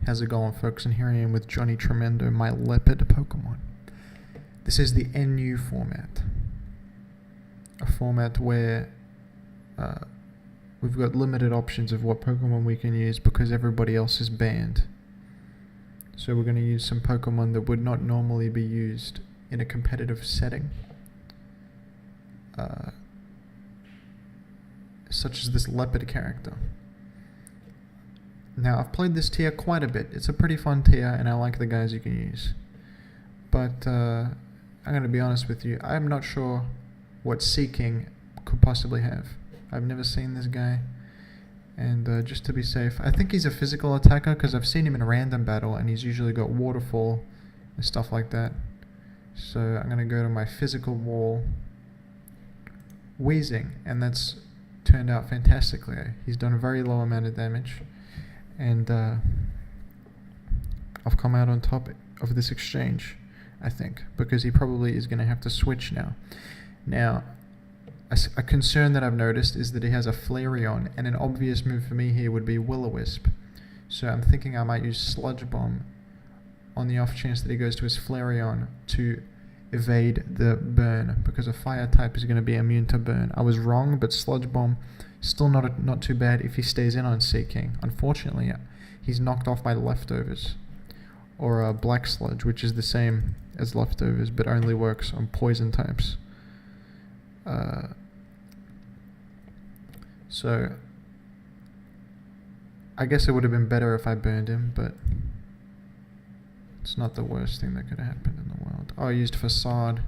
How's it going, folks? And here I am with Johnny Tremendo, my leopard Pokemon. This is the NU format. A format where we've got limited options of what Pokemon we can use because everybody else is banned. So we're going to use some Pokemon that would not normally be used in a competitive setting. Such as this leopard character. Now, I've played this tier quite a bit. It's a pretty fun tier, and I like the guys you can use. But I'm going to be honest with you. I'm not sure what Seeking could possibly have. I've never seen this guy. And just to be safe, I think he's a physical attacker because I've seen him in a random battle, and he's usually got Waterfall and stuff like that. So I'm going to go to my physical wall. Wheezing, and that's turned out fantastically. He's done a very low amount of damage. And I've come out on top of this exchange, I think, because he probably is going to have to switch now. Now, a concern that I've noticed is that he has a Flareon, and an obvious move for me here would be Will-O-Wisp. So I'm thinking I might use Sludge Bomb on the off chance that he goes to his Flareon to evade the burn, because a fire type is going to be immune to burn. I was wrong, but Sludge Bomb still not too bad if he stays in on Seeking. Unfortunately, he's knocked off by Leftovers, or Black Sludge, which is the same as Leftovers, but only works on poison types. So I guess it would have been better if I burned him, but it's not the worst thing that could have happened in the world. Oh, I used Facade.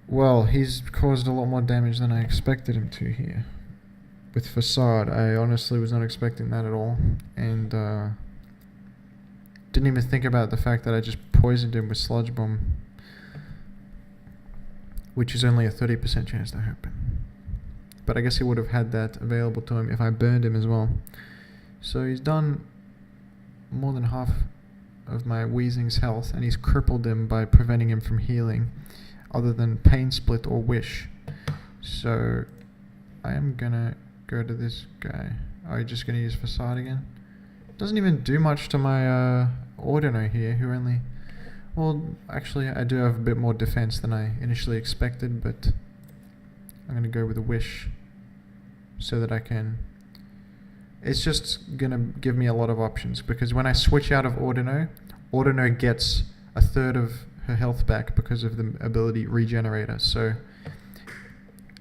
Well, he's caused a lot more damage than I expected him to here. With Facade, I honestly was not expecting that at all. And didn't even think about the fact that I just poisoned him with Sludge Bomb, which is only a 30% chance to happen. But I guess he would have had that available to him if I burned him as well. So he's done more than half of my Weezing's health, and he's crippled him by preventing him from healing, other than Pain Split or Wish. So I am gonna go to this guy. Are you just gonna use Facade again? Doesn't even do much to my Ordino here, who only... Well, actually I do have a bit more defense than I initially expected, but I'm gonna go with a Wish so that I can... It's just gonna give me a lot of options, because when I switch out of Ordino, Ordino gets a third of her health back because of the ability Regenerator. So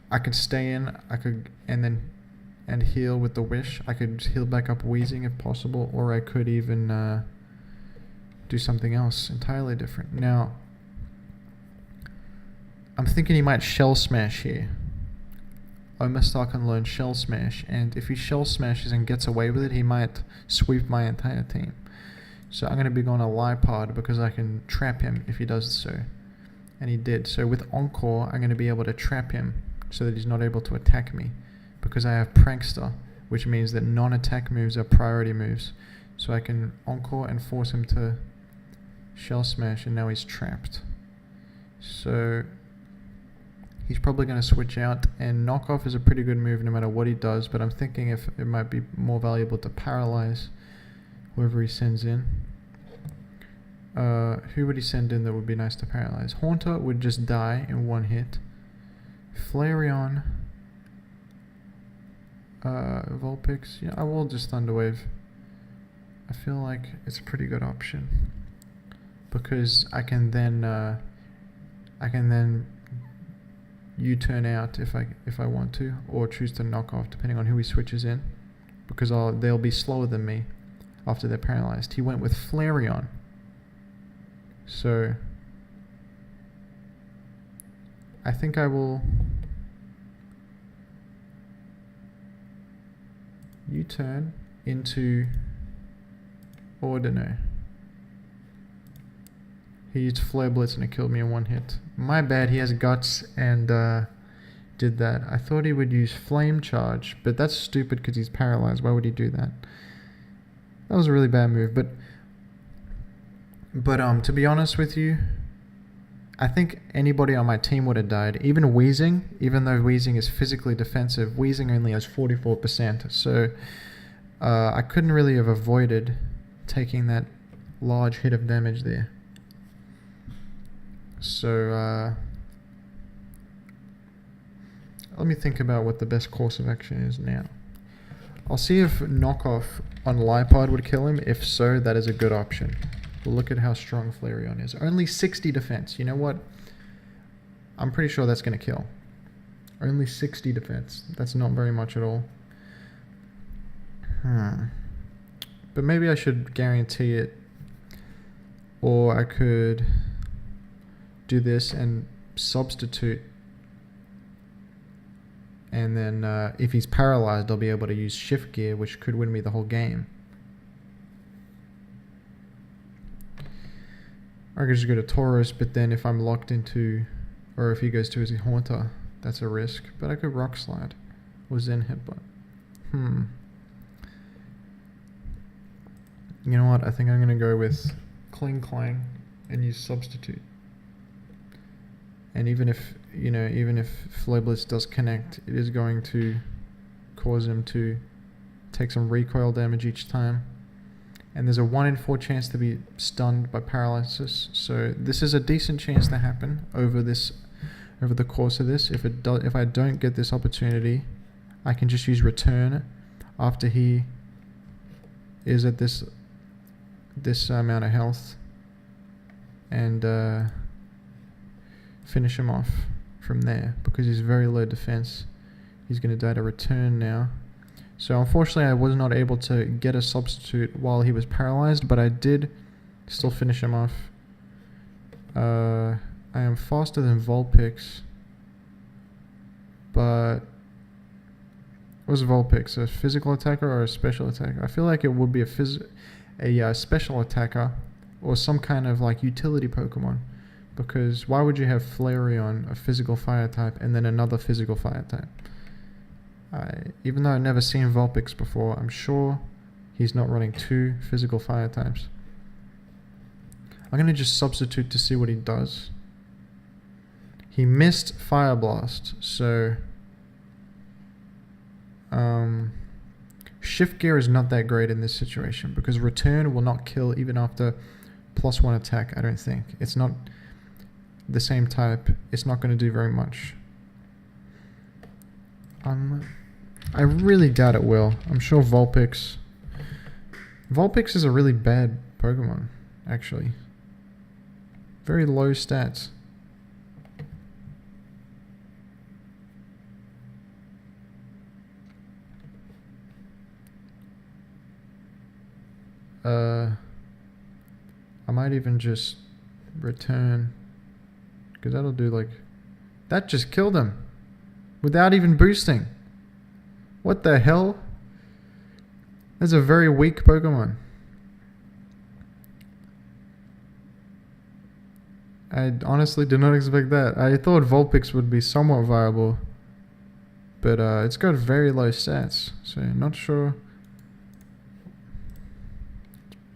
I could stay in, and heal with the Wish. I could heal back up Weezing if possible, or I could even do something else entirely different. Now, I'm thinking he might Shell Smash here. Omastar can learn Shell Smash, and if he Shell Smashes and gets away with it, he might sweep my entire team. So I'm going to be going a Lipard because I can trap him if he does so. And he did. So with Encore, I'm going to be able to trap him so that he's not able to attack me, because I have Prankster, which means that non-attack moves are priority moves. So I can Encore and force him to Shell Smash, and now he's trapped. So he's probably going to switch out, and Knockoff is a pretty good move no matter what he does, but I'm thinking if it might be more valuable to paralyze whoever he sends in. Who would he send in that would be nice to paralyze? Haunter would just die in one hit. Flareon. Vulpix. Yeah, I will just Thunder Wave. I feel like it's a pretty good option, because I can then U-turn out if I want to, or choose to knock off depending on who he switches in, because they'll be slower than me after they're paralyzed. He went with Flareon. So I think I will U-turn into Ordino. He used Flare Blitz and it killed me in one hit. My bad, he has Guts and did that. I thought he would use Flame Charge, but that's stupid because he's paralyzed. Why would he do that? That was a really bad move, but to be honest with you, I think anybody on my team would have died. Even Weezing, even though Weezing is physically defensive, Weezing only has 44%. So I couldn't really have avoided taking that large hit of damage there. So let me think about what the best course of action is now. I'll see if knockoff on Lipod would kill him. If so, that is a good option. We'll look at how strong Flareon is. Only 60 defense. You know what? I'm pretty sure that's going to kill. Only 60 defense. That's not very much at all. But maybe I should guarantee it. Or I could do this and substitute. And then if he's paralyzed, I'll be able to use shift gear, which could win me the whole game. I could just go to Tauros, but then if I'm locked into, or if he goes to his Haunter, that's a risk. But I could Rock Slide or Zen Headbutt. You know what? I think I'm going to go with Cling Clang and use Substitute. And even if Flablis does connect, it is going to cause him to take some recoil damage each time. And there's a 1 in 4 chance to be stunned by paralysis. So this is a decent chance to happen over the course of this. If I don't get this opportunity, I can just use Return after he is at this amount of health and finish him off from there, because he's very low defense. He's going to die to Return now. So unfortunately I was not able to get a substitute while he was paralyzed, but I did still finish him off. I am faster than Vulpix, but was Vulpix a physical attacker or a special attacker? I feel like it would be a special attacker or some kind of like utility Pokemon. Because why would you have Flareon, a physical fire type, and then another physical fire type? Even though I've never seen Vulpix before, I'm sure he's not running 2 physical fire types. I'm going to just substitute to see what he does. He missed Fire Blast, so Shift Gear is not that great in this situation, because Return will not kill even after +1 attack, I don't think. It's not the same type. It's not going to do very much. I really doubt it will. I'm sure Vulpix is a really bad Pokemon, actually. Very low stats. I might even just Return, because that'll do like... That just killed him without even boosting. What the hell? That's a very weak Pokemon. I honestly did not expect that. I thought Vulpix would be somewhat viable, but it's got very low stats, so not sure.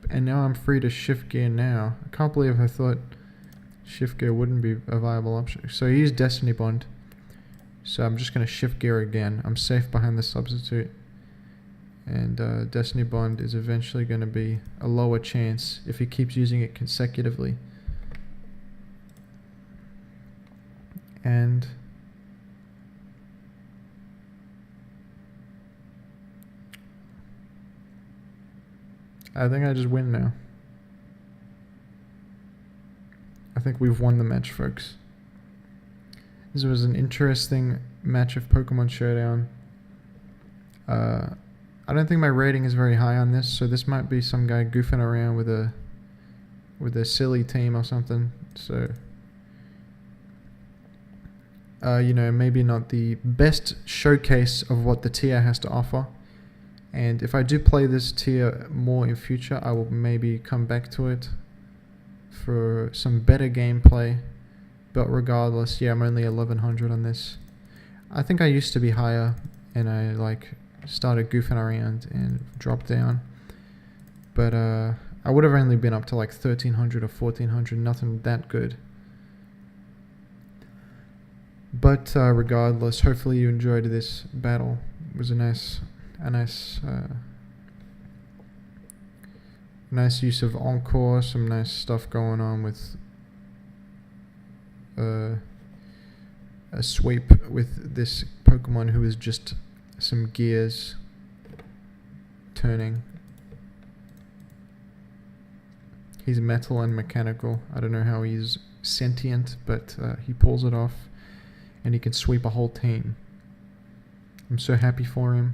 And now I'm free to Shift Gear now. I can't believe I thought Shift Gear wouldn't be a viable option. So he used Destiny Bond. So I'm just going to Shift Gear again. I'm safe behind the substitute. And Destiny Bond is eventually going to be a lower chance if he keeps using it consecutively. And I think I just win now. I think we've won the match, folks. This was an interesting match of Pokemon Showdown. I don't think my rating is very high on this, so this might be some guy goofing around with a silly team or something. So, maybe not the best showcase of what the tier has to offer. And if I do play this tier more in future, I will maybe come back to it for some better gameplay. But regardless, yeah, I'm only 1100 on this. I think I used to be higher, and I started goofing around and dropped down. But I would have only been up to 1300 or 1400, nothing that good. But regardless, hopefully you enjoyed this battle. It was a nice Nice use of Encore, some nice stuff going on with a sweep with this Pokemon who is just some gears turning. He's metal and mechanical. I don't know how he's sentient, but he pulls it off, and he can sweep a whole team. I'm so happy for him.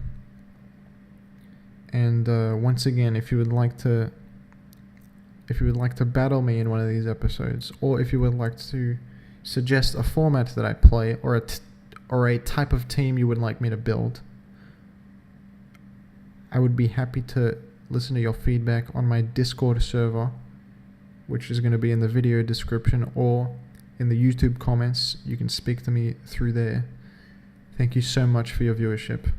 And once again, if you would like to battle me in one of these episodes, or if you would like to suggest a format that I play, or a type of team you would like me to build, I would be happy to listen to your feedback on my Discord server, which is going to be in the video description or in the YouTube comments. You can speak to me through there. Thank you so much for your viewership.